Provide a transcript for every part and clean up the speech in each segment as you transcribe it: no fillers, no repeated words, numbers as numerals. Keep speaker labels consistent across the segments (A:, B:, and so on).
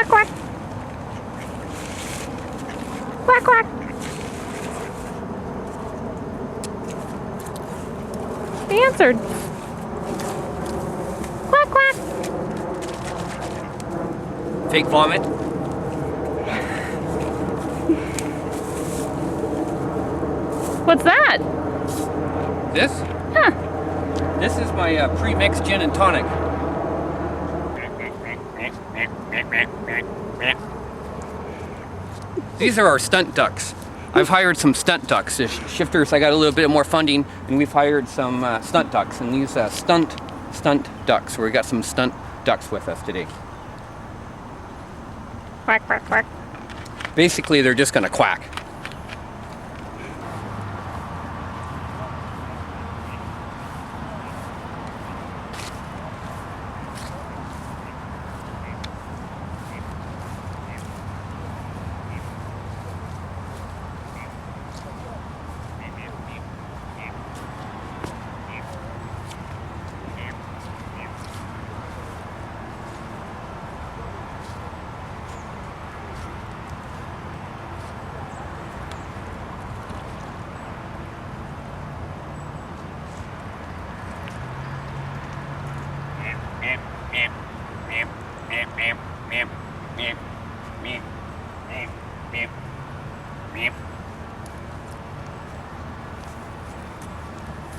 A: Quack, quack. Quack, quack. He answered. Quack, quack.
B: Fake vomit.
A: What's that?
B: This?
A: Huh.
B: This is my pre-mixed gin and tonic. These are our stunt ducks. I've hired some stunt ducks. The shifters, I got a little bit more funding, and we've hired some stunt ducks. And these stunt ducks, we got some stunt ducks with us today.
A: Quack, quack, quack.
B: Basically, they're just gonna quack.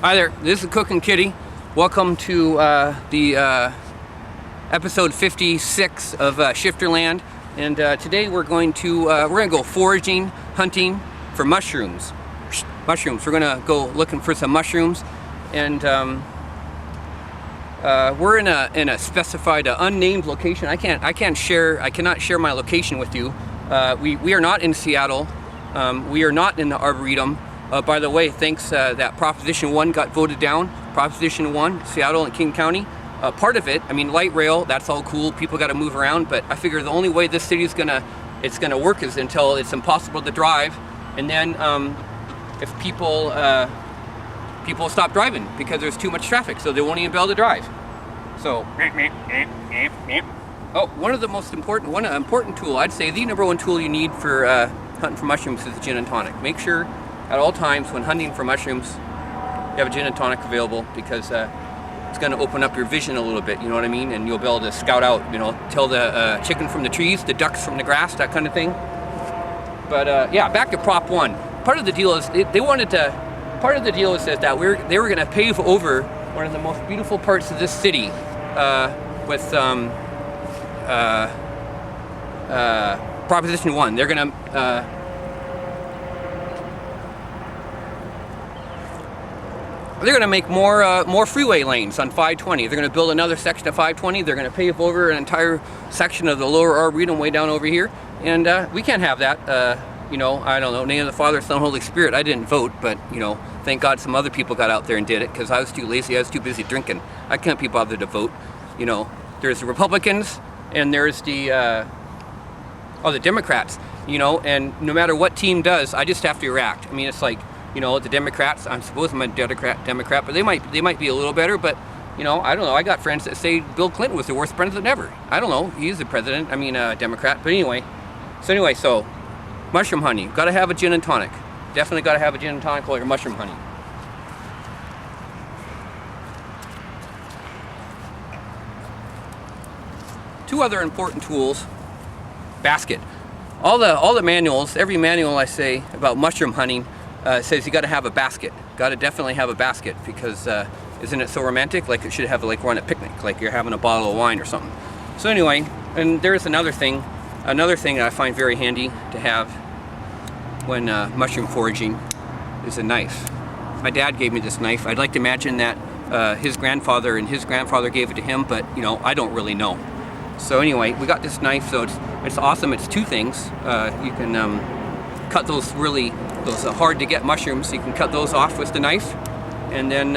B: Hi there, this is Cookin Kitty. Welcome to the episode 56 of Shifterland, and today we're gonna go foraging, hunting for mushrooms. We're gonna go looking for some mushrooms, and we're in a specified unnamed location. I cannot share my location with you. We are not in Seattle. We are not in the Arboretum. By the way, thanks that Proposition 1 got voted down. Proposition 1, Seattle and King County. Part of it, I mean, light rail, that's all cool. People got to move around, but I figure the only way this city is gonna work is until it's impossible to drive, and then if people stop driving because there's too much traffic, so they won't even be able to drive. So, one important tool, I'd say the number one tool you need for hunting for mushrooms is a gin and tonic. Make sure at all times when hunting for mushrooms you have a gin and tonic available, because it's going to open up your vision a little bit, you know what I mean? And you'll be able to scout out, tell the chicken from the trees, the ducks from the grass, that kind of thing. But yeah, back to Prop 1. Part of the deal is that they were going to pave over one of the most beautiful parts of this city with Proposition 1. They're going to make more freeway lanes on 520. They're going to build another section of 520. They're going to pave over an entire section of the lower Arboretum way down over here. And we can't have that. I don't know, name of the Father, Son, Holy Spirit. I didn't vote, but, thank God some other people got out there and did it, because I was too lazy. I was too busy drinking. I can't be bothered to vote. There's the Republicans, and there's the Democrats, and no matter what team does, I just have to react. I mean, it's like, the Democrats, I suppose I'm a Democrat, but they might be a little better, but, I don't know. I got friends that say Bill Clinton was the worst president ever. I don't know. He's the president. I mean, Democrat. But anyway. So mushroom honey. Got to have a gin and tonic. Definitely got to have a gin and tonic while you're mushroom honey. Two other important tools. Basket. All the manuals, every manual I say about mushroom hunting says you got to have a basket. Got to definitely have a basket, because isn't it so romantic? Like it should have like we're on a picnic, like you're having a bottle of wine or something. So anyway, and there's another thing that I find very handy to have when mushroom foraging is a knife. My dad gave me this knife. I'd like to imagine that his grandfather gave it to him, but I don't really know. So anyway, we got this knife, so it's awesome. It's two things. You can cut those hard to get mushrooms. You can cut those off with the knife, and then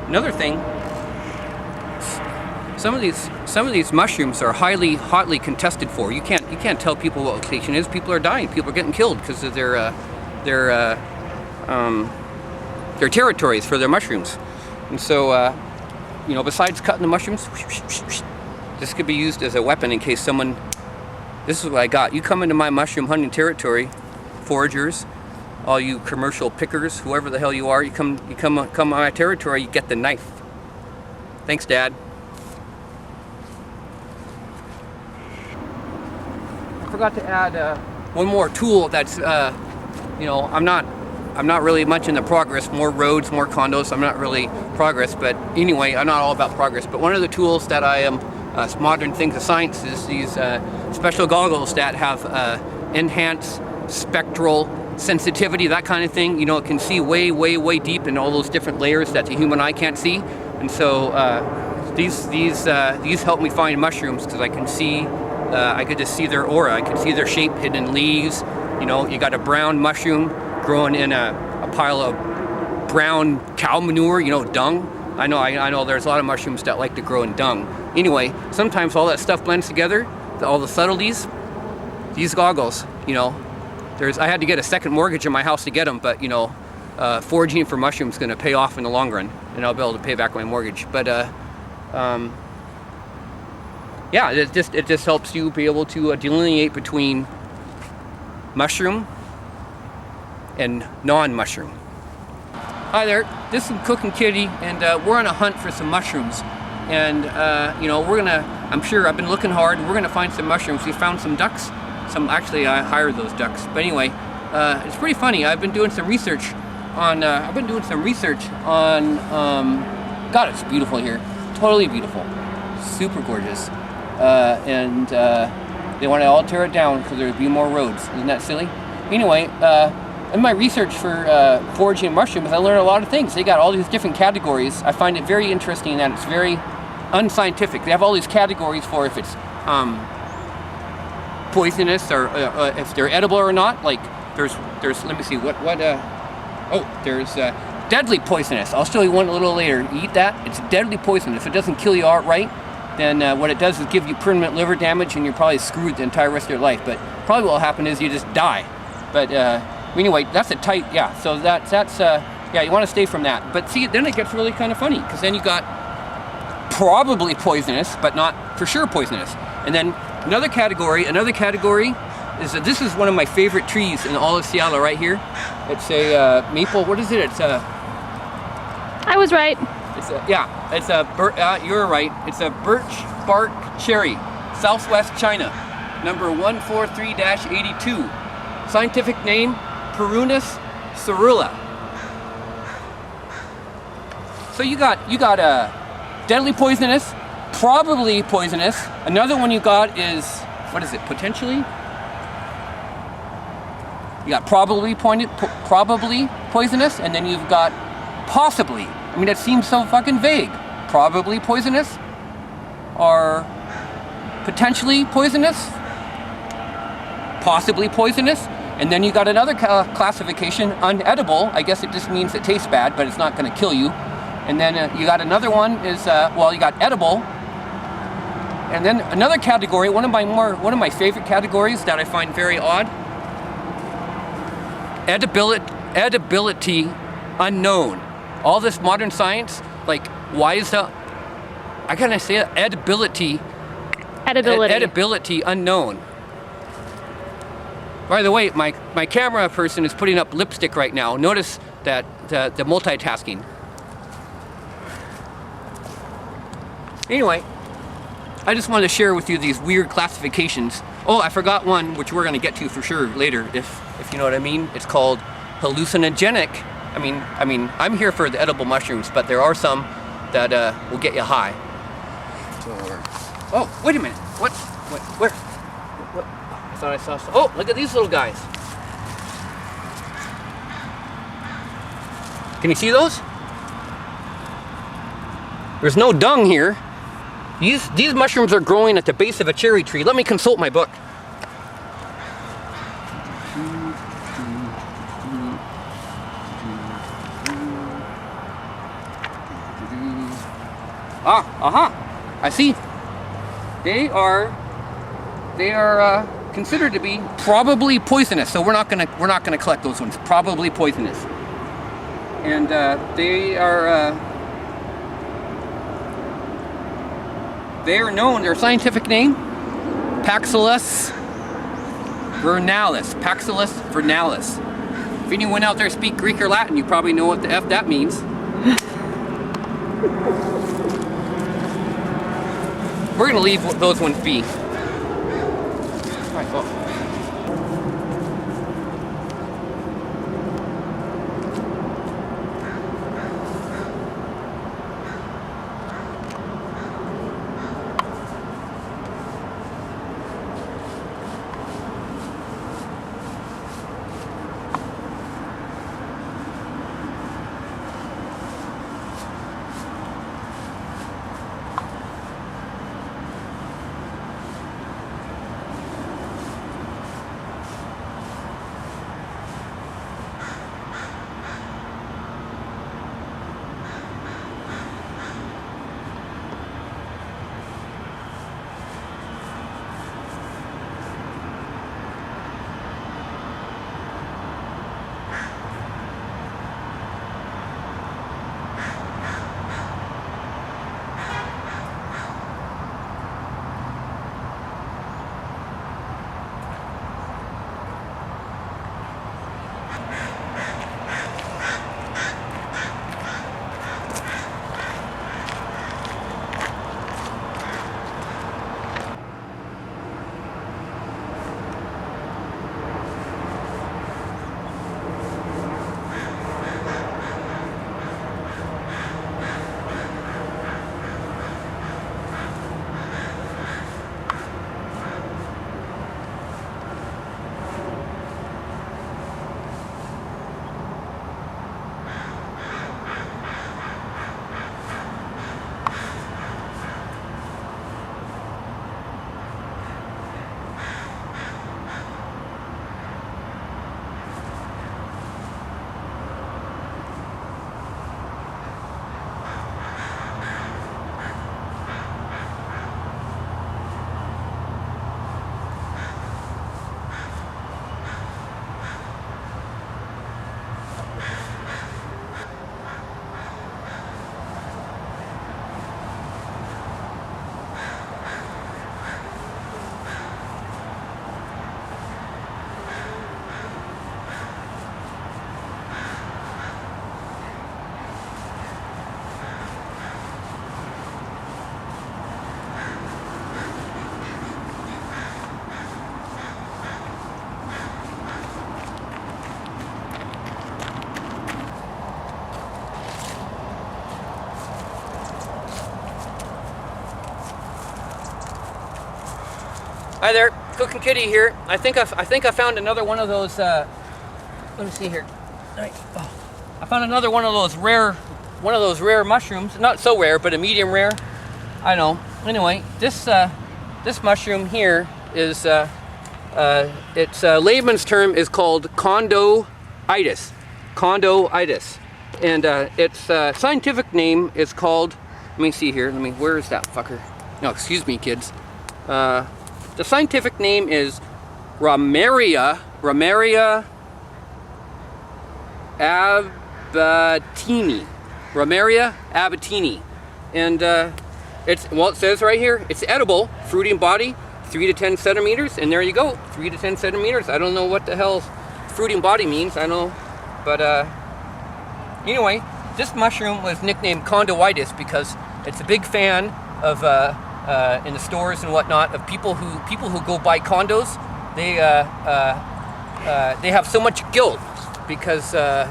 B: another thing. Some of these mushrooms are hotly contested for. You can't tell people what location it is. People are dying. People are getting killed because of their territories for their mushrooms. And so, besides cutting the mushrooms, This could be used as a weapon in case someone... This is what I got. You come into my mushroom hunting territory, foragers, all you commercial pickers, whoever the hell you are, you come on my territory, you get the knife. Thanks, Dad. I forgot to add one more tool that's, you know, I'm not really much into progress. More roads, more condos. I'm not really progress, but anyway, I'm not all about progress. But one of the tools that I am, modern things of science, is these special goggles that have enhanced spectral sensitivity, that kind of thing. You know, it can see way, way, way deep in all those different layers that the human eye can't see. And so these help me find mushrooms because I can see, I could just see their aura. I can see their shape hidden in leaves. You know, you got a brown mushroom growing in a pile of brown cow manure, you know, dung. I know there's a lot of mushrooms that like to grow in dung. Anyway, sometimes all that stuff blends together, all the subtleties. These goggles, you know, I had to get a second mortgage in my house to get them, but you know, foraging for mushrooms is going to pay off in the long run, and I'll be able to pay back my mortgage. But yeah, it just helps you be able to delineate between mushroom and non-mushroom. Hi there, this is Cookin Kitty, and we're on a hunt for some mushrooms. And you know, I'm sure I've been looking hard. We're gonna find some mushrooms. We found some ducks. Actually, I hired those ducks. But anyway, it's pretty funny. I've been doing some research on. God, it's beautiful here. Totally beautiful, super gorgeous. And they want to all tear it down because there'd be more roads. Isn't that silly? Anyway, in my research for foraging mushrooms, I learned a lot of things. They got all these different categories. I find it very interesting that it's very unscientific. They have all these categories for if it's poisonous or if they're edible or not. Like there's let me see there's deadly poisonous. I'll show you one a little later. You eat that, it's deadly poisonous. If it doesn't kill you outright, then what it does is give you permanent liver damage, and you're probably screwed the entire rest of your life. But probably what will happen is you just die. But anyway, that's a tight, yeah. So that's yeah, you want to stay from that. But see, then it gets really kind of funny because then you got probably poisonous, but not for sure poisonous. And then another category is that this is one of my favorite trees in all of Seattle right here. It's a maple. What is it? It's a.
A: I was right.
B: You're right. It's a birch bark cherry, Southwest China, number 143-82. Scientific name, Perunus cerula. So you got deadly poisonous, probably poisonous. Another one you got is, what is it? Potentially. You got probably poisonous, and then you've got possibly. I mean, that seems so fucking vague. Probably poisonous, or potentially poisonous, possibly poisonous, and then you got another classification, unedible. I guess it just means it tastes bad, but it's not going to kill you. And then you got another one is you got edible, and then another category. One of my favorite categories that I find very odd. Edibility unknown. All this modern science, like, why is that? I gotta say it, edibility unknown. By the way, my camera person is putting up lipstick right now. Notice that the multitasking. Anyway, I just wanted to share with you these weird classifications. Oh, I forgot one, which we're gonna get to for sure later, if you know what I mean. It's called hallucinogenic. I mean, I'm here for the edible mushrooms, but there are some that will get you high. Oh, wait a minute. What? Where? What? I thought I saw some. Oh, look at these little guys. Can you see those? There's no dung here. These mushrooms are growing at the base of a cherry tree. Let me consult my book. I see. They are considered to be probably poisonous. So we're not gonna collect those ones. Probably poisonous. And They are known, their scientific name, Paxillus vernalis. Paxillus vernalis. If anyone out there speak Greek or Latin, you probably know what the F that means. We're gonna leave those ones be. All right, well. Hi there, Cookin Kitty here. I think I found another one of those. Let me see here. Oh, I found another one of those rare mushrooms. Not so rare, but a medium rare. I know. Anyway, this mushroom here is its layman's term is called condoides. Condoides, and its scientific name is called. Let me see here. Where is that fucker? No, excuse me, kids. The scientific name is Ramaria abatini. Ramaria abatini. And it says right here, it's edible, fruiting body, 3 to 10 centimeters, and there you go, 3 to 10 centimeters. I don't know what the hell fruiting body means, I know, but anyway, this mushroom was nicknamed condoides because it's a big fan of in the stores and whatnot of people who go buy condos. They have so much guilt because I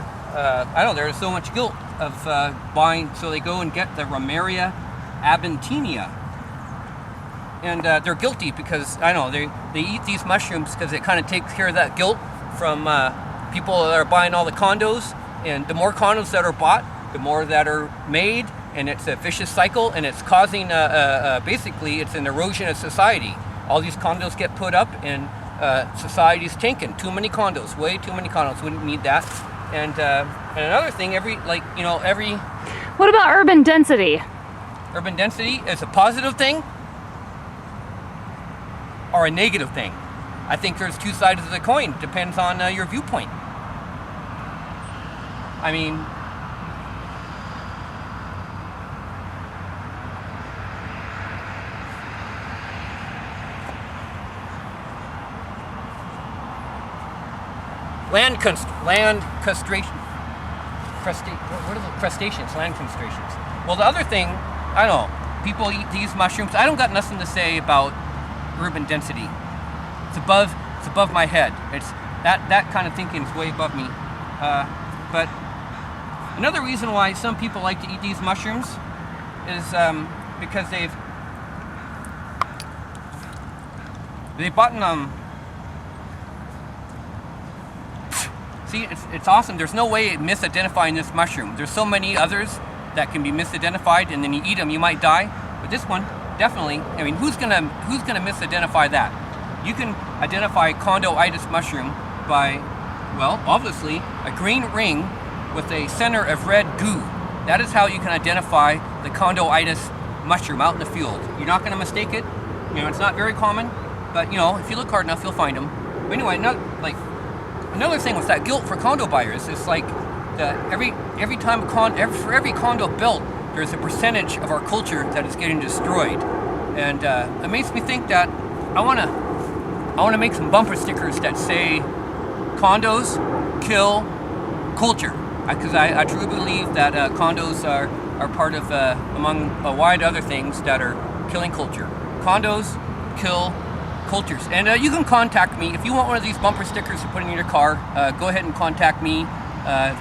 B: don't know, there's so much guilt of buying, so they go and get the Ramaria abatini, and they're guilty because I know they eat these mushrooms because it kind of takes care of that guilt from people that are buying all the condos, and the more condos that are bought, the more that are made. And it's a vicious cycle, and it's causing basically it's an erosion of society. All these condos get put up, and society's tanking. Too many condos, way too many condos. Wouldn't need that. And another thing,
A: What about urban density?
B: Urban density is a positive thing or a negative thing. I think there's two sides of the coin. Depends on your viewpoint. I mean. land crustaceans. What are the crustaceans? Land crustaceans. Well, the other thing, I don't know. People eat these mushrooms. I don't got nothing to say about urban density. It's above my head. It's that kind of thinking is way above me. But another reason why some people like to eat these mushrooms is because they've bought them. See, it's awesome. There's no way of misidentifying this mushroom. There's so many others that can be misidentified, and then you eat them, you might die. But this one, definitely. I mean, who's gonna misidentify that? You can identify condoides mushroom by, well, obviously a green ring with a center of red goo. That is how you can identify the condoides mushroom out in the field. You're not gonna mistake it. You know, it's not very common, but you know, if you look hard enough, you'll find them. But anyway, another thing with that guilt for condo buyers is like every time for every condo built, there's a percentage of our culture that is getting destroyed, and it makes me think that I want to make some bumper stickers that say condos kill culture, because I truly believe that condos are part of among a wide other things that are killing culture. Condos kill cultures. And you can contact me if you want one of these bumper stickers to put in your car. Go ahead and contact me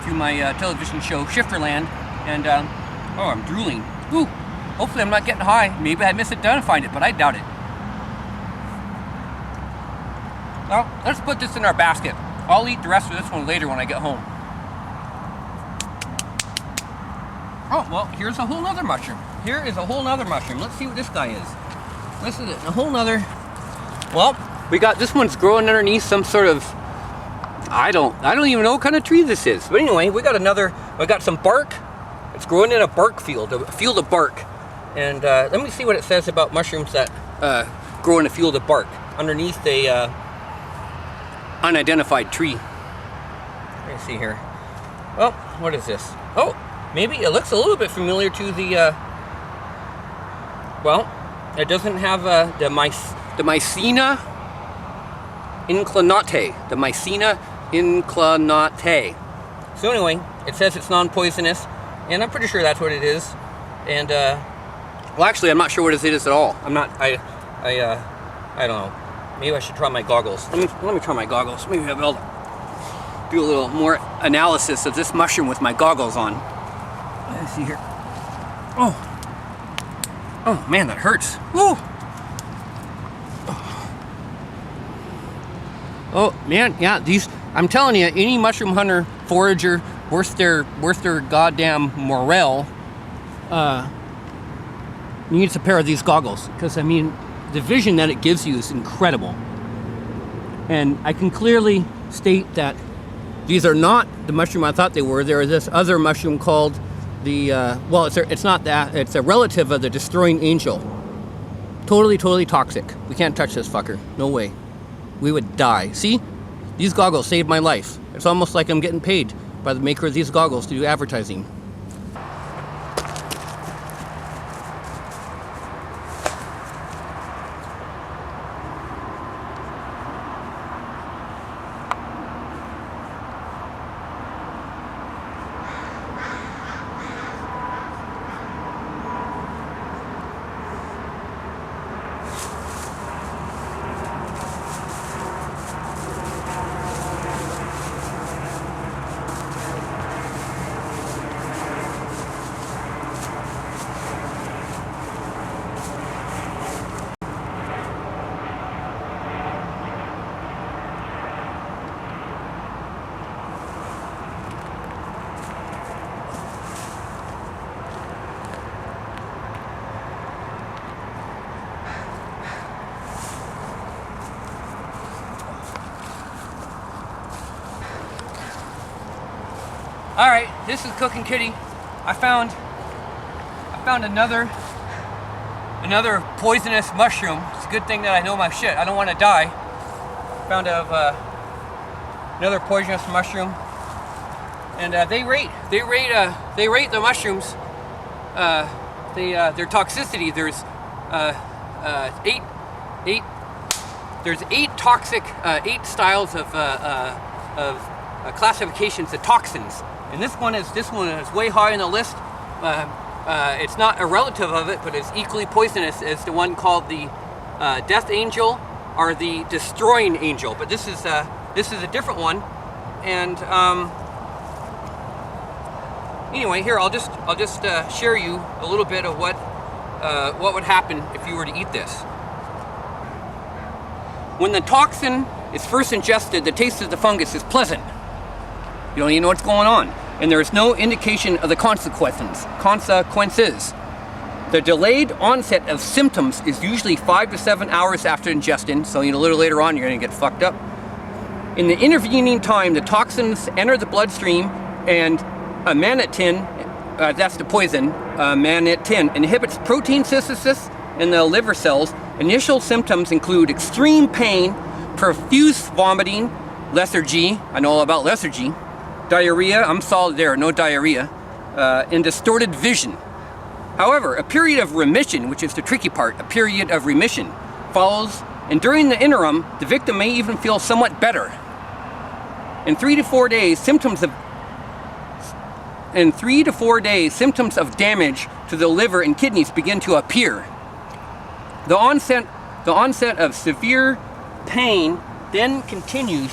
B: through my television show Shifterland. And oh, I'm drooling. Ooh, hopefully I'm not getting high. Maybe I misidentified it, but I doubt it. Well, let's put this in our basket. I'll eat the rest of this one later when I get home. Oh, well, here's a whole nother mushroom. Here is a whole nother mushroom. Let's see what this guy is. This is a whole nother. Well, we got this one's growing underneath some sort of, I don't even know what kind of tree this is. But anyway, we got some bark. It's growing in a bark field, a field of bark. And let me see what it says about mushrooms that grow in a field of bark underneath a unidentified tree. Let me see here. Well, what is this? Oh, maybe it looks a little bit familiar to the, well, it doesn't have the Mycena inclinate. The Mycena inclinate. So anyway, it says it's non-poisonous, and I'm pretty sure that's what it is. And well, actually, I'm not sure what it is at all. I don't know. Maybe I should try my goggles. Let me try my goggles. Maybe I'll do a little more analysis of this mushroom with my goggles on. Let's see here. Oh man, that hurts. Woo! Oh man, yeah, these, I'm telling you, any mushroom hunter, forager, worth their goddamn morale, needs a pair of these goggles, because I mean, the vision that it gives you is incredible. And I can clearly state that these are not the mushroom I thought they were. There is this other mushroom called the, well, it's not that, it's a relative of the destroying angel. Totally toxic. We can't touch this fucker. No way. We would die. See? These goggles saved my life. It's almost like I'm getting paid by the maker of these goggles to do advertising. All right, this is Cookin Kitty. I found another poisonous mushroom. It's a good thing that I know my shit. I don't want to die. Found another poisonous mushroom, and they rate the mushrooms. Their toxicity. There's eight toxic, 8 styles of classifications of toxins, and this one is way high on the list. It's not a relative of it, but it's equally poisonous as the one called the death angel or the destroying angel. But this is a different one. And anyway, here I'll just share you a little bit of what would happen if you were to eat this. When the toxin is first ingested, the taste of the fungus is pleasant. You don't even know what's going on, and there is no indication of the consequences. The delayed onset of symptoms is usually 5 to 7 hours after ingestion, so a little later on you're going to get fucked up. In the intervening time, the toxins enter the bloodstream, and amanitin, that's the poison, amanitin, inhibits protein synthesis in the liver cells. Initial symptoms include extreme pain, profuse vomiting, lethargy, I know all about lethargy, diarrhea, I'm solid there, no diarrhea, and distorted vision. However, a period of remission, which is the tricky part, a period of remission follows, and during the interim, the victim may even feel somewhat better. In 3 to 4 days, symptoms of damage to the liver and kidneys begin to appear. The onset of severe pain then continues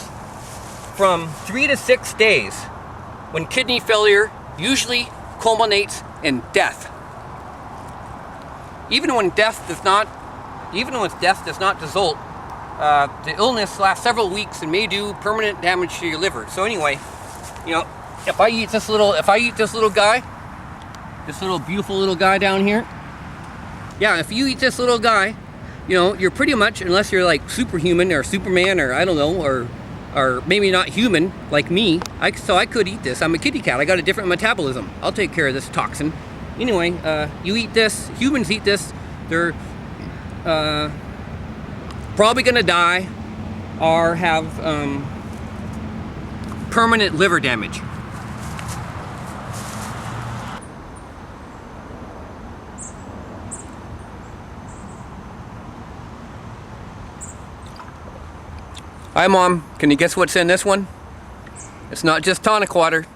B: from 3 to 6 days, when kidney failure usually culminates in death. Even when death does not result, the illness lasts several weeks and may do permanent damage to your liver. So anyway, if I eat this little guy, this little beautiful little guy down here, yeah, if you eat this little guy, you're pretty much, unless you're like superhuman or Superman or I don't know, or maybe not human like me, so I could eat this. I'm a kitty cat. I got a different metabolism. I'll take care of this toxin. Anyway, you eat this, humans eat this, they're probably gonna die or have permanent liver damage. Hi Mom, can you guess what's in this one? It's not just tonic water,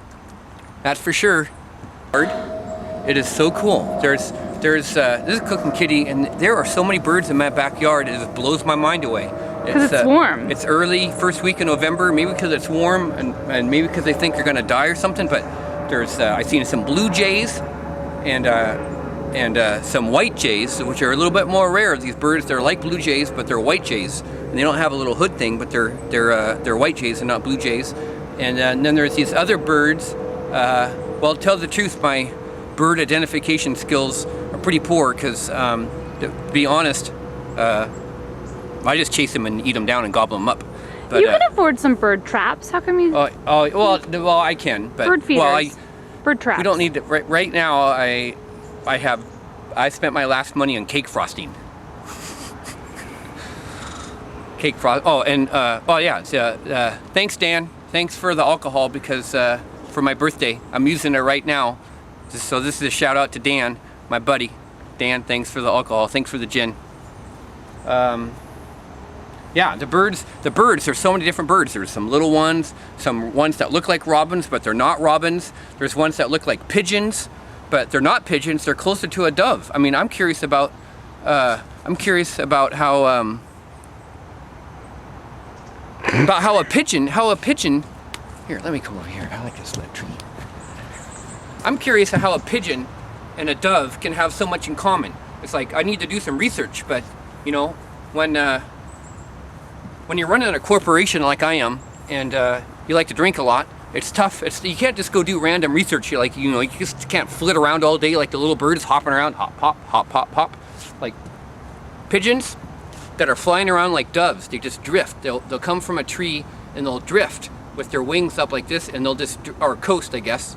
B: that's for sure. It is so cool. This is Cookin Kitty, and there are so many birds in my backyard, it just blows my mind away.
A: Because it's warm.
B: It's early, first week in November, maybe because it's warm, and maybe because they think they're gonna die or something, but I've seen some blue jays and some white jays, which are a little bit more rare. These birds, they're like blue jays, but they're white jays. And they don't have a little hood thing, but they're white jays and not blue jays. And then there's these other birds. Well, to tell the truth, my bird identification skills are pretty poor because, to be honest, I just chase them and eat them down and gobble them up. But,
A: you can afford some bird traps. How come you?
B: Well, I can. But,
A: bird feeders. Bird traps.
B: We don't need to. Right now, I spent my last money on cake frosting. Cake frost. Oh, and thanks, Dan. Thanks for the alcohol because for my birthday, I'm using it right now. So this is a shout out to Dan, my buddy. Dan, thanks for the alcohol. Thanks for the gin. Yeah, the birds. There's so many different birds. There's some little ones, some ones that look like robins, but they're not robins. There's ones that look like pigeons, but they're not pigeons. They're closer to a dove. I mean, I'm curious about how a pigeon. Here, let me come over here. I like this little tree. I'm curious how a pigeon and a dove can have so much in common. It's like I need to do some research, but when you're running a corporation like I am, and you like to drink a lot, it's tough. You can't just go do random research. You just can't flit around all day like the little birds hopping around, hop, hop, hop, hop, hop. Like pigeons that are flying around like doves, they just drift. They'll come from a tree and they'll drift with their wings up like this, and they'll just, or coast, I guess,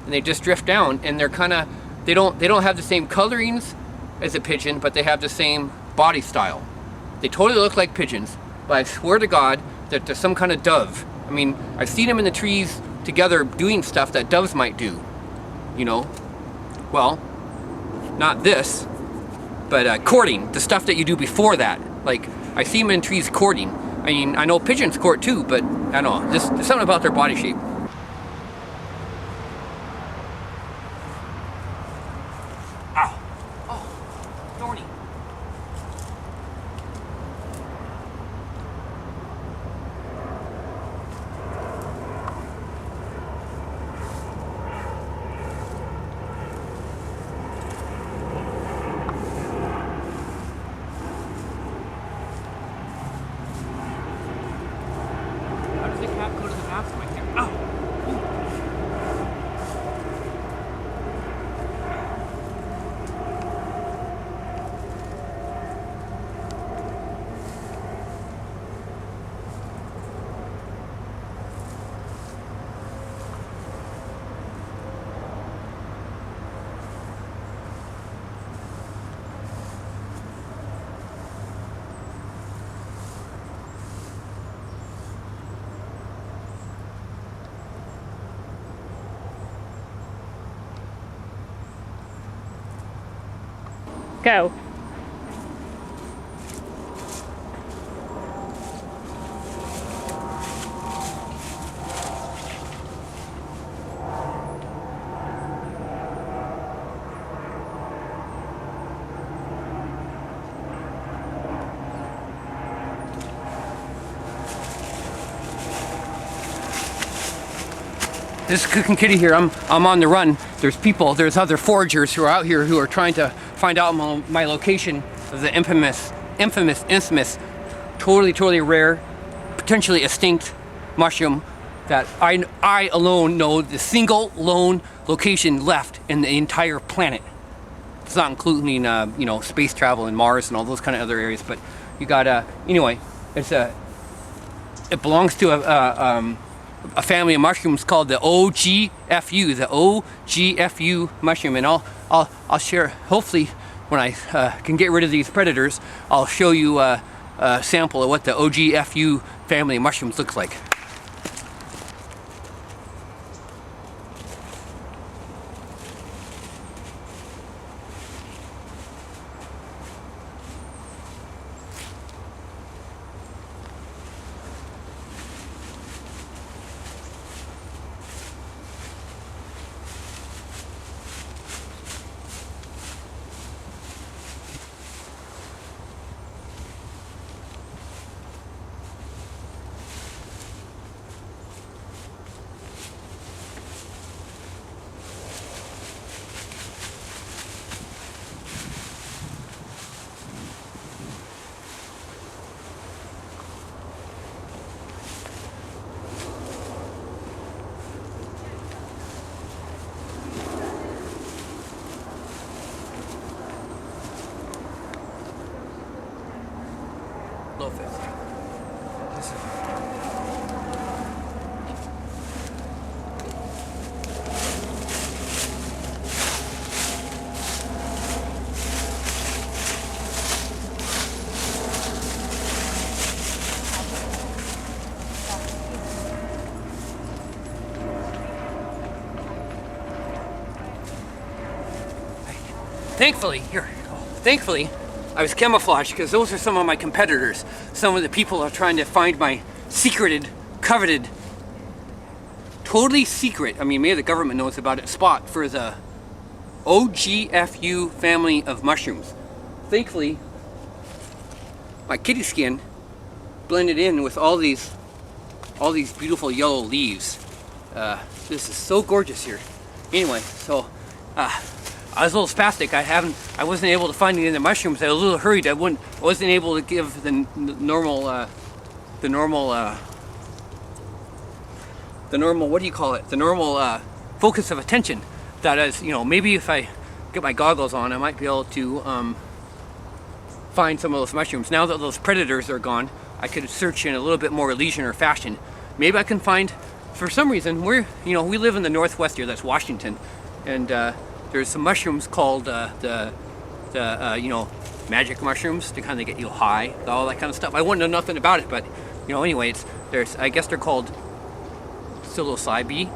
B: and they just drift down. And they're they don't have the same colorings as a pigeon, but they have the same body style. They totally look like pigeons, but I swear to God that they're some kind of dove. I mean, I've seen them in the trees together doing stuff that doves might do. Well, not this, but courting, the stuff that you do before that. Like, I see them in trees courting. mean, I know pigeons court too, but I don't know, just something about their body shape. Ow. Oh, thorny. How does the cat go to the bathroom? I can't. Oh.
A: Go.
B: This is Cookin Kitty here. I'm on the run. There's people, there's other foragers who are out here who are trying to find out my location of the infamous, totally rare, potentially extinct mushroom that I alone know the single lone location left in the entire planet. It's not including you know, space travel and Mars and all those kind of other areas, but you got anyway, it belongs to a family of mushrooms called the OGFU mushroom, and I'll share, hopefully when I can get rid of these predators, I'll show you a sample of what the OGFU family of mushrooms looks like. Blowfish. Thankfully, I was camouflaged because those are some of my competitors. Some of the people are trying to find my secreted, coveted, totally secret, I mean maybe the government knows about it, spot for the OGFU family of mushrooms. Thankfully, my kitty skin blended in with all these beautiful yellow leaves. This is so gorgeous here. Anyway, so I was a little spastic. I wasn't able to find any of the mushrooms. I was a little hurried. I wasn't able to give the normal, what do you call it? The normal focus of attention. That is, you know, maybe if I get my goggles on, I might be able to find some of those mushrooms. Now that those predators are gone, I could search in a little bit more leisure fashion. Maybe I can find, for some reason, we live in the Northwest here. That's Washington, and there's some mushrooms called the magic mushrooms to kind of get you high, all that kind of stuff. I wouldn't know nothing about it, but anyway, I guess they're called psilocybe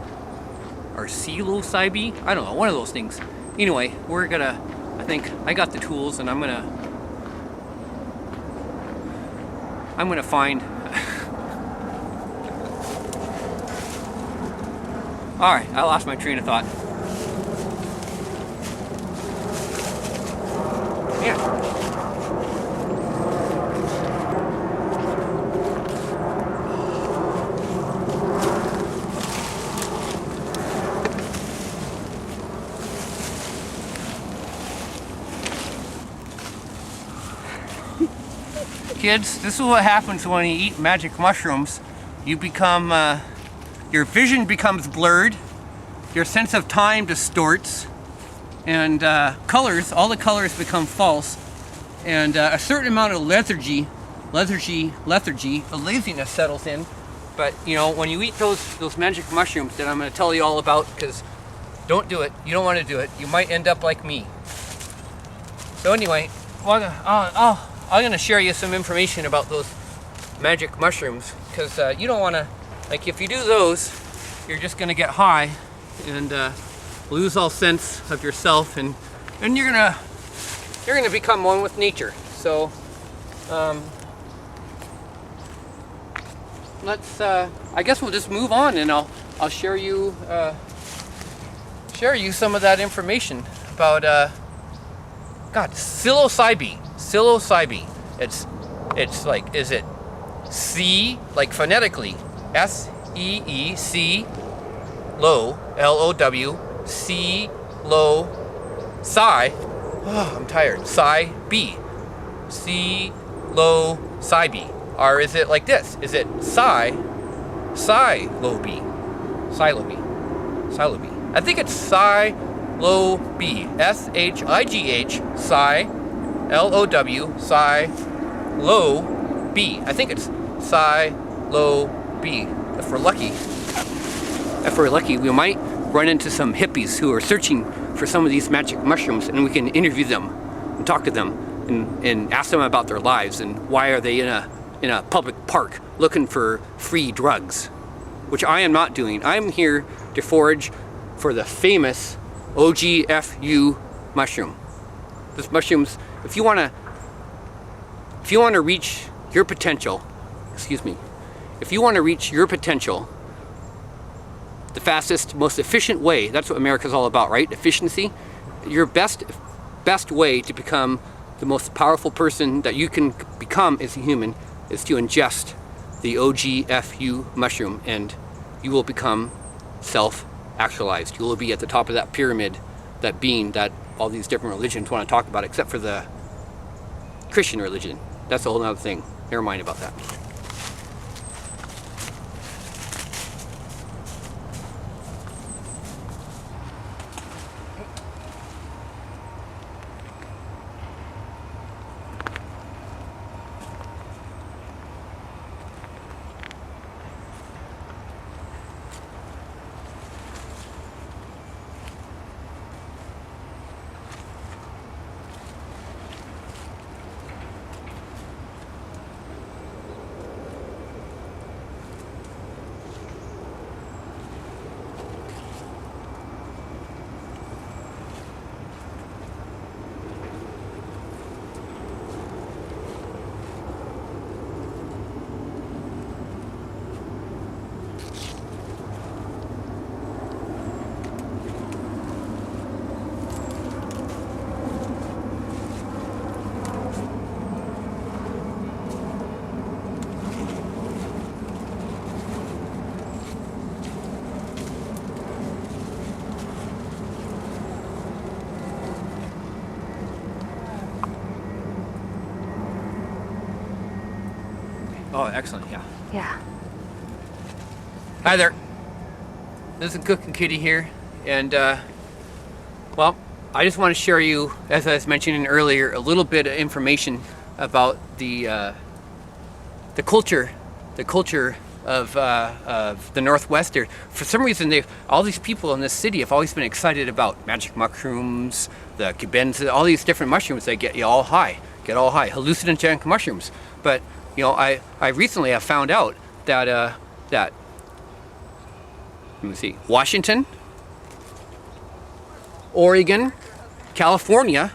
B: or psilocybe. I don't know, one of those things. Anyway, I think I got the tools, and I'm gonna find All right, I lost my train of thought. Yeah. Kids, this is what happens when you eat magic mushrooms. You become, your vision becomes blurred, your sense of time distorts, and colors, all the colors become false, and a certain amount of lethargy, a laziness settles in. But you know, when you eat those magic mushrooms that I'm going to tell you all about, because don't do it, you don't want to do it, you might end up like me. So anyway, I'm going to share you some information about those magic mushrooms, because you don't want to, like, if you do those, you're just going to get high and lose all sense of yourself, and you're gonna become one with nature. So let's I guess we'll just move on, and I'll share you some of that information about psilocybe. It's like, is it C, like phonetically, S-E-E-C, low, L-O-W, C, low, psi, oh, I'm tired, psi, B, C, low, psi, B. Or is it like this? Is it psi, low, B, psi, low, B, psi, low, B? I think it's psi, low, B, S-H-I-G-H, psi, L-O-W, psi, low, B. I think it's psi, low, B. If we're lucky, we might run into some hippies who are searching for some of these magic mushrooms, and we can interview them and talk to them and ask them about their lives and why are they in a public park looking for free drugs, which I am not doing. I'm here to forage for the famous OGFU mushroom. This mushroom's, if you want to reach your potential, if you want to reach your potential, the fastest, most efficient way, that's what America's all about, right? Efficiency. Your best way to become the most powerful person that you can become as a human is to ingest the OGFU mushroom, and you will become self-actualized. You will be at the top of that pyramid, that being that all these different religions want to talk about, except for the Christian religion. That's a whole other thing. Never mind about that. Oh, excellent, yeah.
A: Yeah.
B: Hi there. This is Cookin Kitty here, and well, I just want to share you, as I was mentioning earlier, a little bit of information about the culture of the Northwest. For some reason, all these people in this city have always been excited about magic mushrooms, the cabenza, all these different mushrooms that get you all high, hallucinogenic mushrooms. But you know, I recently have found out that let me see, Washington, Oregon, California,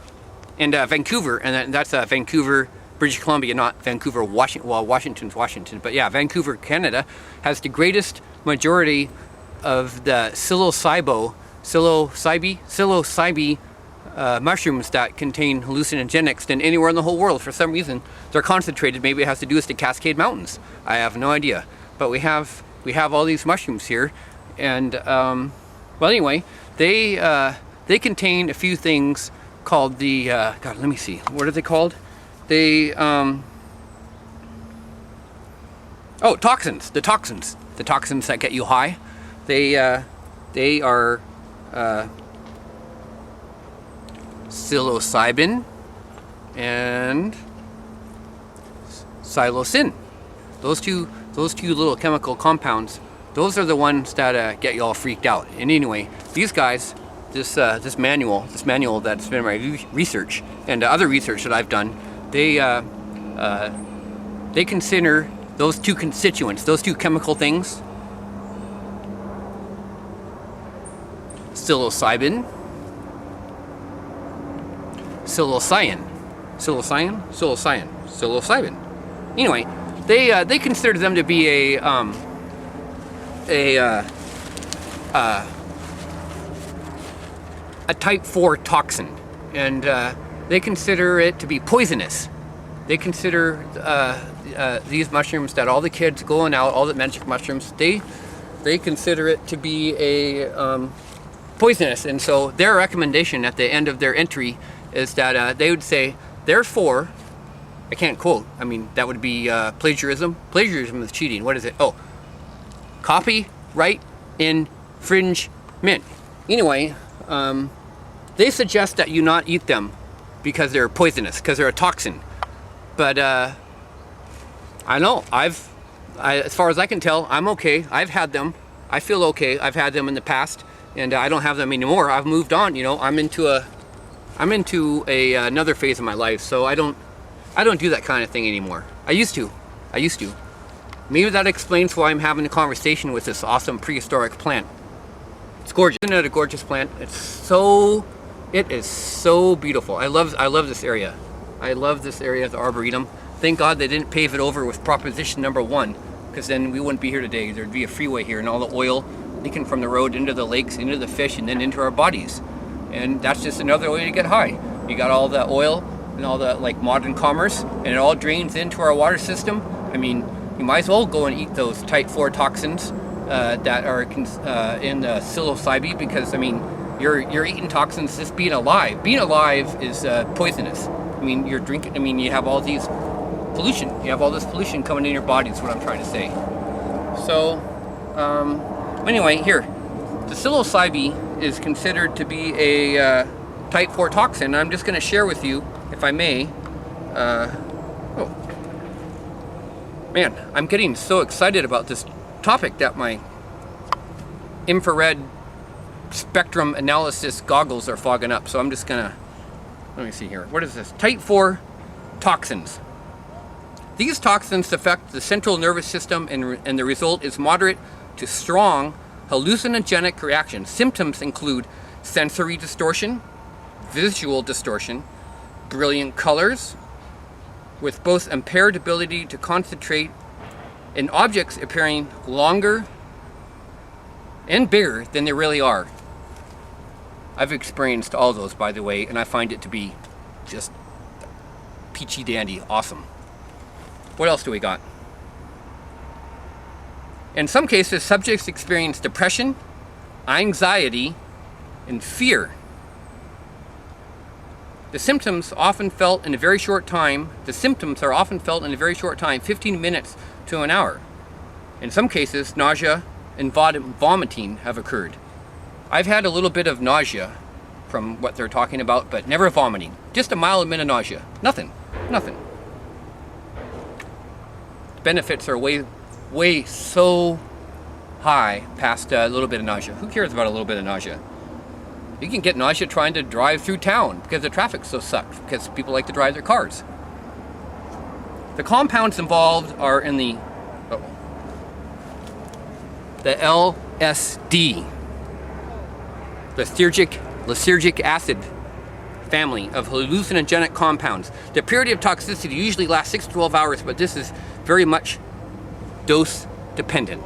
B: and Vancouver, and that's Vancouver, British Columbia, not Vancouver, Washington. Well, Washington's Washington, but yeah, Vancouver, Canada, has the greatest majority the psilocybe mushrooms that contain hallucinogenics than anywhere in the whole world. For some reason, they're concentrated. Maybe it has to do with the Cascade Mountains. I have no idea. But we have all these mushrooms here, and well, anyway, they contain a few things called the God. Let me see. What are they called? They oh, toxins. The toxins that get you high. They are psilocybin and psilocin. Those two little chemical compounds, those are the ones that get you all freaked out. And anyway, these guys, this manual that's been my research and other research that I've done, they consider those two constituents, those two chemical things, psilocybin, psilocybin. Anyway, they consider them to be a type 4 toxin, and they consider it to be poisonous. They consider these mushrooms that all the kids going out, all the magic mushrooms, they consider it to be a poisonous. And so their recommendation at the end of their entry is that they would say, therefore, I can't quote, I mean, that would be plagiarism. Plagiarism is cheating. What is it? Oh, copyright infringement. Anyway, they suggest that you not eat them because they're poisonous, because they're a toxin. But I know, as far as I can tell, I'm okay. I've had them. I feel okay. I've had them in the past, and I don't have them anymore. I've moved on. You know, I'm into another phase of my life, so I don't do that kind of thing anymore. I used to. Maybe that explains why I'm having a conversation with this awesome prehistoric plant. It's gorgeous. Isn't it a gorgeous plant? It is so beautiful. I love this area. I love this area of the Arboretum. Thank God they didn't pave it over with Proposition number 1, because then we wouldn't be here today. There'd be a freeway here and all the oil leaking from the road into the lakes, into the fish, and then into our bodies. And that's just another way to get high. You got all the oil and all the modern commerce, and it all drains into our water system. I mean, you might as well go and eat those type 4 toxins that are in the psilocybe, because I mean, you're eating toxins just being alive. Being alive is poisonous. I mean, you're drinking. I mean, you have all these pollution. You have all this pollution coming in your body. Is what I'm trying to say. So, anyway, here, the psilocybe is considered to be a type 4 toxin. I'm just going to share with you, if I may. Oh, man, I'm getting so excited about this topic that my infrared spectrum analysis goggles are fogging up. So I'm just gonna, let me see here. What is this? Type 4 toxins. These toxins affect the central nervous system, and the result is moderate to strong hallucinogenic reactions. Symptoms include sensory distortion, visual distortion, brilliant colors, with both impaired ability to concentrate, and objects appearing longer and bigger than they really are. I've experienced all those, by the way, and I find it to be just peachy dandy awesome. What else do we got? In some cases, subjects experience depression, anxiety, and fear. The symptoms are often felt in a very short time, 15 minutes to an hour. In some cases, nausea and vomiting have occurred. I've had a little bit of nausea from what they're talking about, but never vomiting. Just a mild amount of nausea. Nothing. Benefits are way so high past a little bit of nausea. Who cares about a little bit of nausea? You can get nausea trying to drive through town because the traffic so sucks, because people like to drive their cars. The compounds involved are in the LSD, lysergic acid family of hallucinogenic compounds. The period of toxicity usually lasts 6 to 12 hours, but this is very much dose dependent.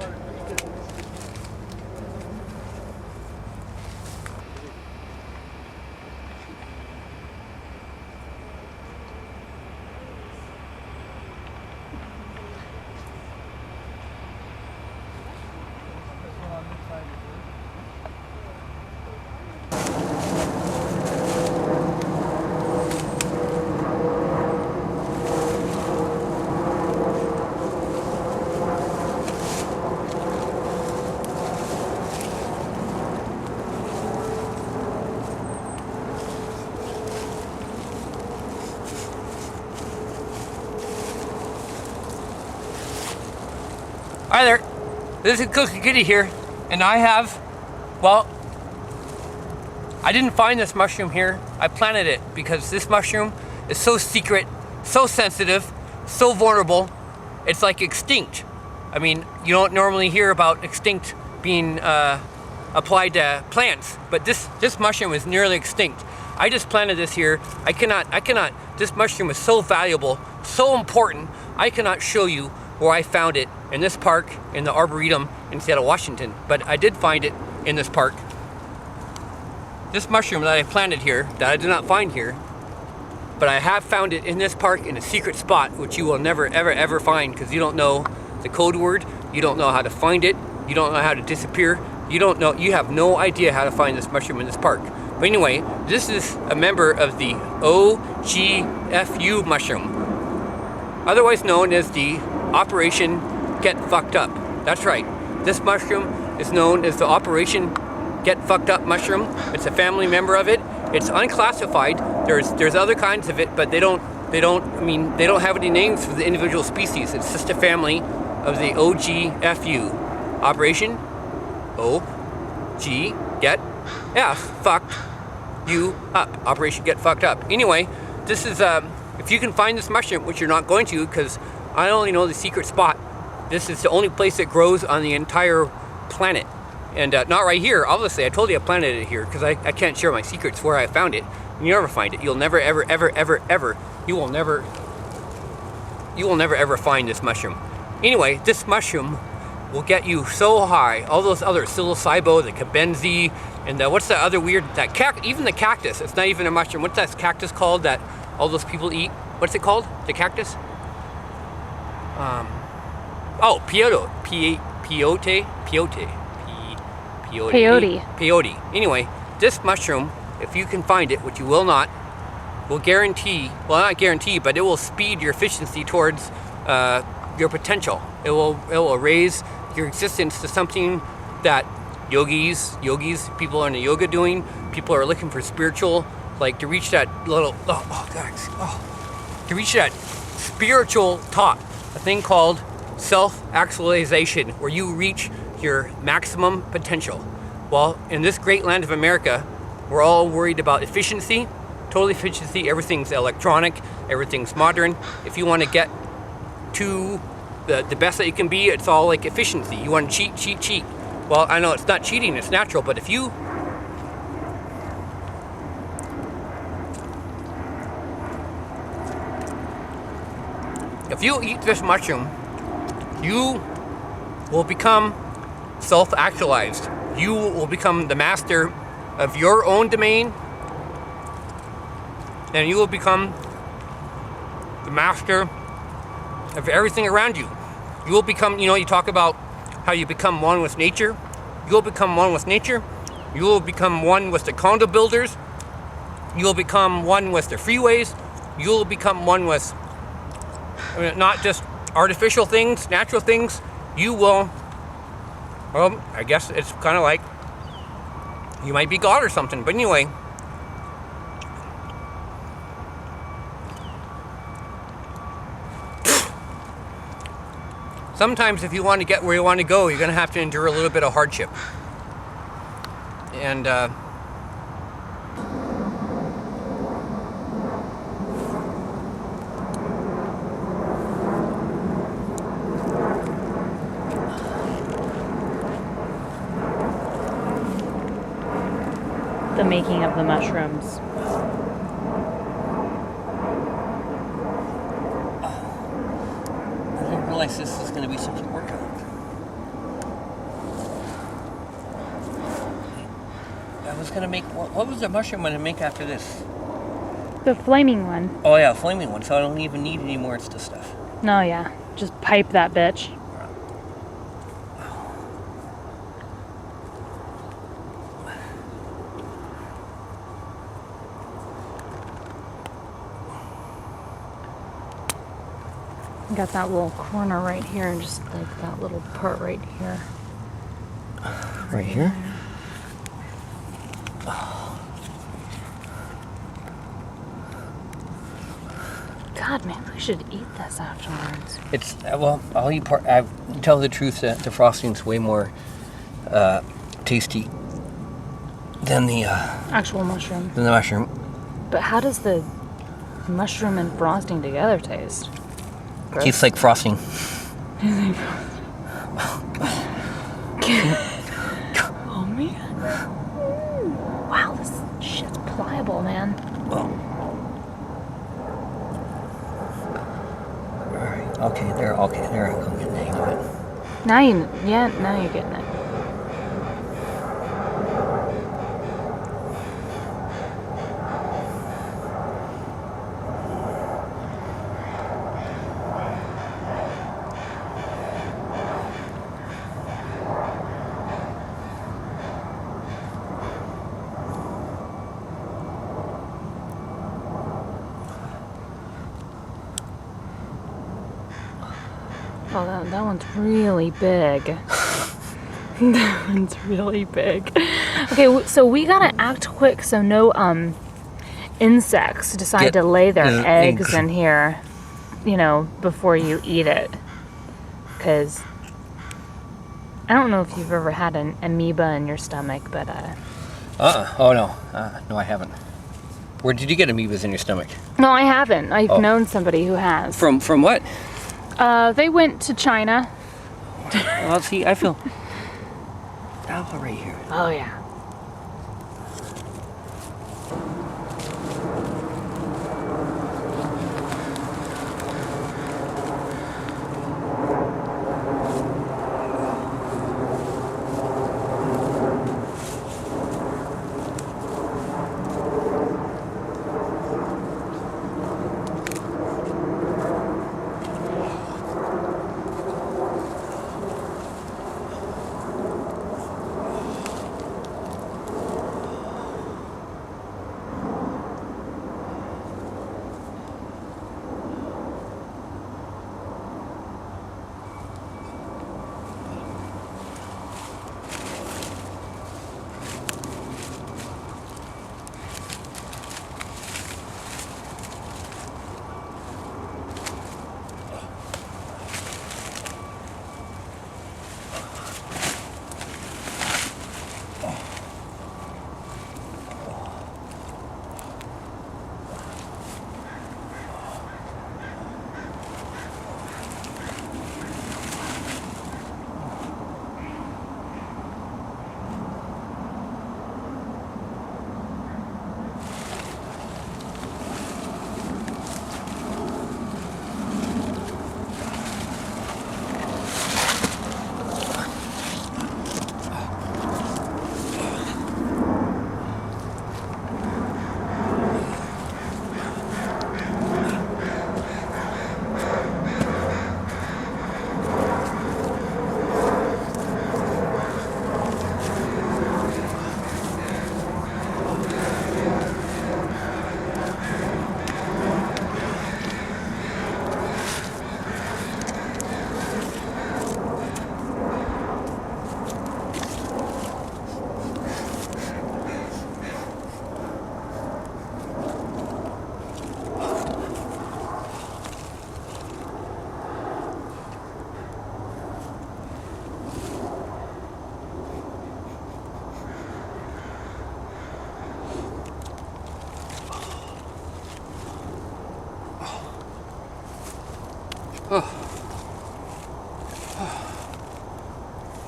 B: Hi there. This is Cookin Kitty here, and I have, well, I didn't find this mushroom here. I planted it because this mushroom is so secret, so sensitive, so vulnerable. It's like extinct. I mean, you don't normally hear about extinct being applied to plants, but this mushroom is nearly extinct. I just planted this here. I cannot, this mushroom is so valuable, so important, I cannot show you where I found it in this park, in the Arboretum in Seattle, Washington, but I did find it in this park. This mushroom that I planted here, that I did not find here, but I have found it in this park in a secret spot, which you will never, ever, ever find because you don't know the code word, you don't know how to find it, you don't know how to disappear, you have no idea how to find this mushroom in this park. But anyway, this is a member of the OGFU mushroom, otherwise known as the Operation Get Fucked Up. That's right. This mushroom is known as the Operation Get Fucked Up mushroom. It's a family member of it. It's unclassified. There's other kinds of it, but they don't have any names for the individual species. It's just a family of the OGFU. Operation O-G Get F Fucked You Up. Operation Get Fucked Up. Anyway, this is if you can find this mushroom, which you're not going to because I only know the secret spot. This is the only place that grows on the entire planet. And not right here, obviously. I told you I planted it here because I can't share my secrets where I found it. You never find it. You'll never, ever, ever, ever, ever, you will never ever find this mushroom. Anyway, this mushroom will get you so high. All those other psilocybe, the cabenzi, and what's that other weird, even the cactus. It's not even a mushroom. What's that cactus called that all those people eat? What's it called? The cactus? Peyote. Anyway, this mushroom, if you can find it, which you will not, will guarantee, well not guarantee, but it will speed your efficiency towards your potential. It will raise your existence to something that yogis, people in the yoga doing, people are looking for spiritual, like to reach that little, to reach that spiritual top, a thing called self-actualization, where you reach your maximum potential. Well, in this great land of America, we're all worried about efficiency, total efficiency. Everything's electronic, everything's modern. If you want to get to the best that you can be, it's all like efficiency. You want to cheat. Well, I know it's not cheating, it's natural, but if you eat this mushroom, you will become self-actualized. You will become the master of your own domain, and you will become the master of everything around you. You will become, you talk about how you become one with nature. You will become one with nature. You will become one with the condo builders. You will become one with the freeways. You will become one with not just artificial things, natural things. You will, well, I guess it's kind of like you might be God or something, but anyway. Sometimes if you want to get where you want to go, you're going to have to endure a little bit of hardship. And
A: the making of the mushrooms.
B: I didn't realize this was going to be such a workout. I was going to make, what was the mushroom going to make after this?
A: The flaming one.
B: Oh yeah, flaming one, so I don't even need any more Insta stuff.
A: No, yeah. Just pipe that bitch. Got that little corner right here, and just like that little part right here.
B: Right here?
A: God, God, maybe we should eat this afterwards.
B: It's well, I'll eat part. I tell the truth that the frosting's way more tasty than the
A: actual mushroom.
B: Than the mushroom.
A: But how does the mushroom and frosting together taste? Gross.
B: Tastes like frosting.
A: Oh man! Wow, this shit's pliable, man.
B: Well, all right. Okay, there. I'm getting the hang of it.
A: Now you're getting it. Oh, that one's really big. That one's really big. Okay, so we gotta act quick so no insects decide to lay their eggs in here, you know, before you eat it. Because I don't know if you've ever had an amoeba in your stomach, but
B: Oh no. No, I haven't. Where did you get amoebas in your stomach?
A: no, I haven't. I've known somebody who has.
B: From what?
A: They went to China.
B: Well, see, I feel apple right here.
A: Oh yeah.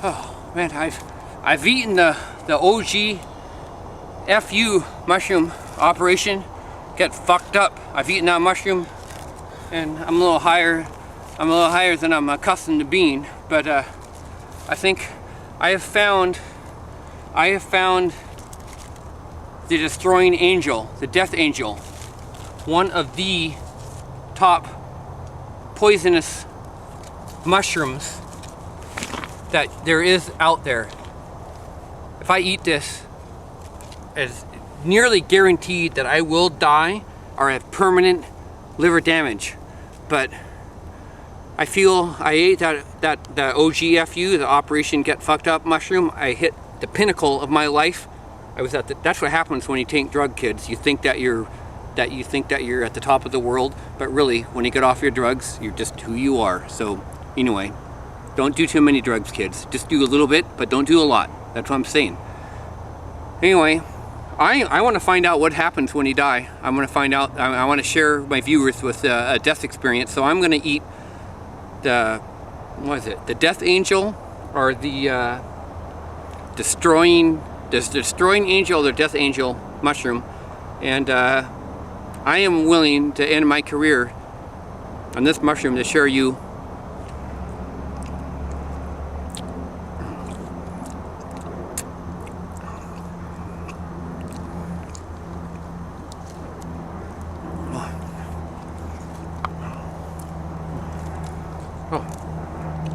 B: Oh man, I've eaten the OG FU mushroom operation. Get fucked up. I've eaten that mushroom, and I'm a little higher. I'm a little higher than I'm accustomed to being. But I think I have found the destroying angel, the death angel, one of the top poisonous mushrooms that there is out there. If I eat this, it's nearly guaranteed that I will die or have permanent liver damage. But I feel I ate the OGFU, the Operation Get Fucked Up mushroom. I hit the pinnacle of my life. I was at that's what happens when you take drug, kids. You think that you're that you think that you're at the top of the world, but really, when you get off your drugs, you're just who you are. So anyway, don't do too many drugs, kids. Just do a little bit, but don't do a lot. That's what I'm saying. Anyway, I want to find out what happens when you die. I'm going to find out. I want to share my viewers with a death experience. So I'm going to eat the, what is it? The death angel, or the destroying angel, or the death angel mushroom. And I am willing to end my career on this mushroom to share you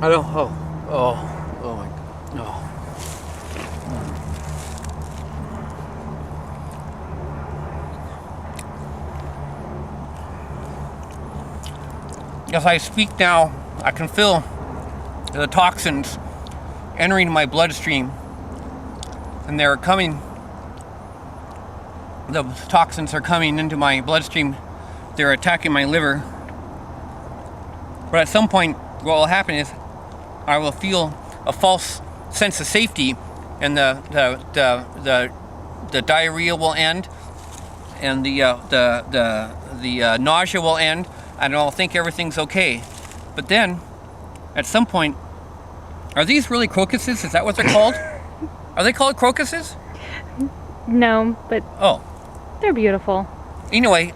B: I don't, oh my, no. As I speak now, I can feel the toxins entering my bloodstream, and they're coming, the toxins are coming into my bloodstream. They're attacking my liver. But at some point, what will happen is I will feel a false sense of safety, and the diarrhea will end, and the nausea will end, and I'll think everything's okay. But then, at some point, are these really crocuses? Is that what they're called? Are they called crocuses?
A: No, but
B: oh,
A: they're beautiful.
B: Anyway,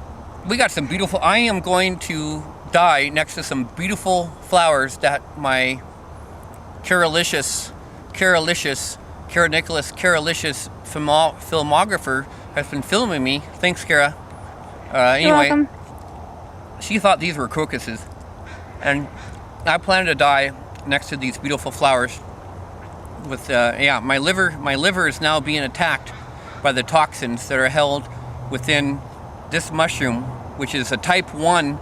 B: we got some beautiful. I am going to die next to some beautiful flowers that my Carolicious filmographer has been filming me. Thanks, Kara. Anyway,
A: You're welcome.
B: She thought these were crocuses, and I plan to die next to these beautiful flowers. With yeah, my liver is now being attacked by the toxins that are held within this mushroom, which is a type 1.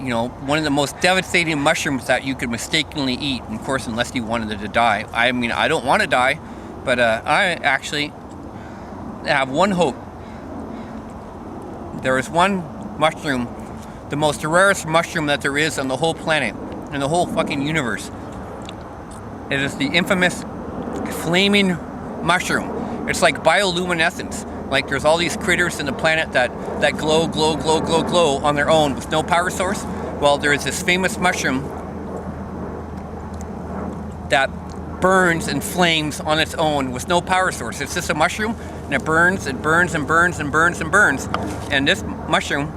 B: You know, one of the most devastating mushrooms that you could mistakenly eat, and of course, unless you wanted to die. I mean, I don't want to die, but I actually have one hope. There is one mushroom, the most rarest mushroom that there is on the whole planet, in the whole fucking universe. It is the infamous flaming mushroom. It's like bioluminescence. Like there's all these critters in the planet that glow on their own with no power source. Well, there is this famous mushroom that burns and flames on its own with no power source. It's just a mushroom, and it burns and burns and burns and burns and burns. And this mushroom,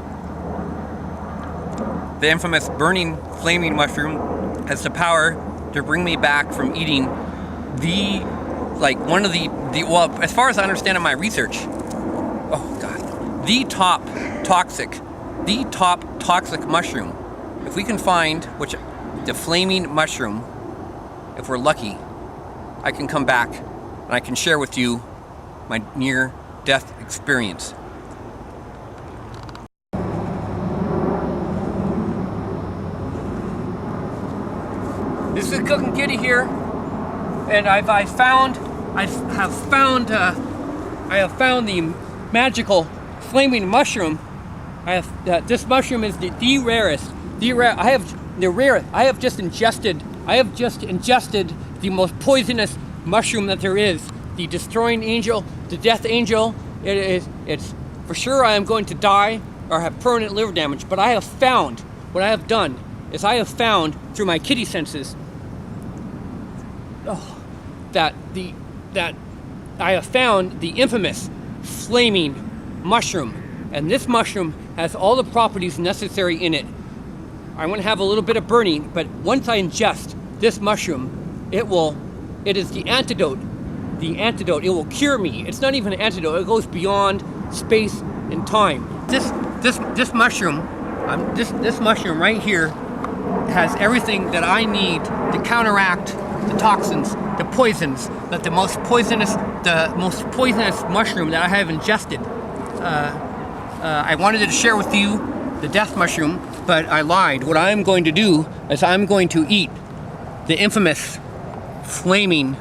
B: the infamous burning, flaming mushroom, has the power to bring me back from eating one of the well, as far as I understand in my research, oh God, the top toxic mushroom. If we can find the flaming mushroom, if we're lucky, I can come back and I can share with you my near-death experience. This is Cookin Kitty here, and I have found the magical flaming mushroom. This mushroom is the rarest. I have just ingested the most poisonous mushroom that there is. The destroying angel, the death angel. It's for sure I am going to die or have permanent liver damage. But I have found, what I have done is I have found through my kitty senses that I have found the infamous flaming mushroom, and this mushroom has all the properties necessary in it. I'm going to have a little bit of burning, but once I ingest this mushroom, it is the antidote. It will cure me. It's not even an antidote. It goes beyond space and time. This mushroom, this mushroom right here, has everything that I need to counteract the toxins, the poisons, that the most poisonous mushroom that I have ingested. I wanted to share with you the death mushroom, but I lied. What I'm going to do is I'm going to eat the infamous flaming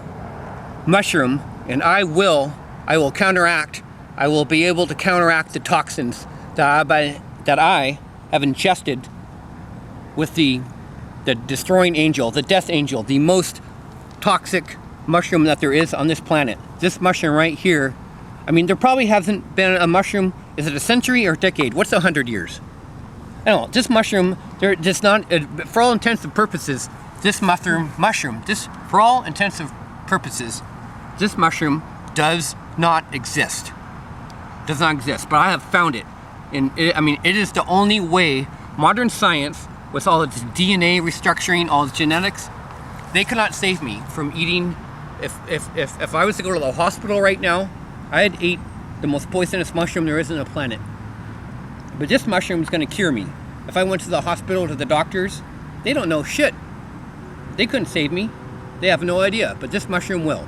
B: mushroom, and I will be able to counteract the toxins that I have ingested with the destroying angel, the death angel, the most toxic mushroom that there is on this planet. This mushroom right here, I mean, there probably hasn't been a mushroom, is it a century or a decade? What's 100 years? I don't know, this mushroom, they're just not, for all intents and purposes, this mushroom, for all intents and purposes, this mushroom does not exist. Does not exist, but I have found it. And it is the only way modern science, with all its DNA restructuring, all its genetics, they cannot save me from eating. If I was to go to the hospital right now, I'd eat the most poisonous mushroom there is on the planet. But this mushroom is going to cure me. If I went to the hospital, to the doctors, they don't know shit. They couldn't save me. They have no idea, but this mushroom will.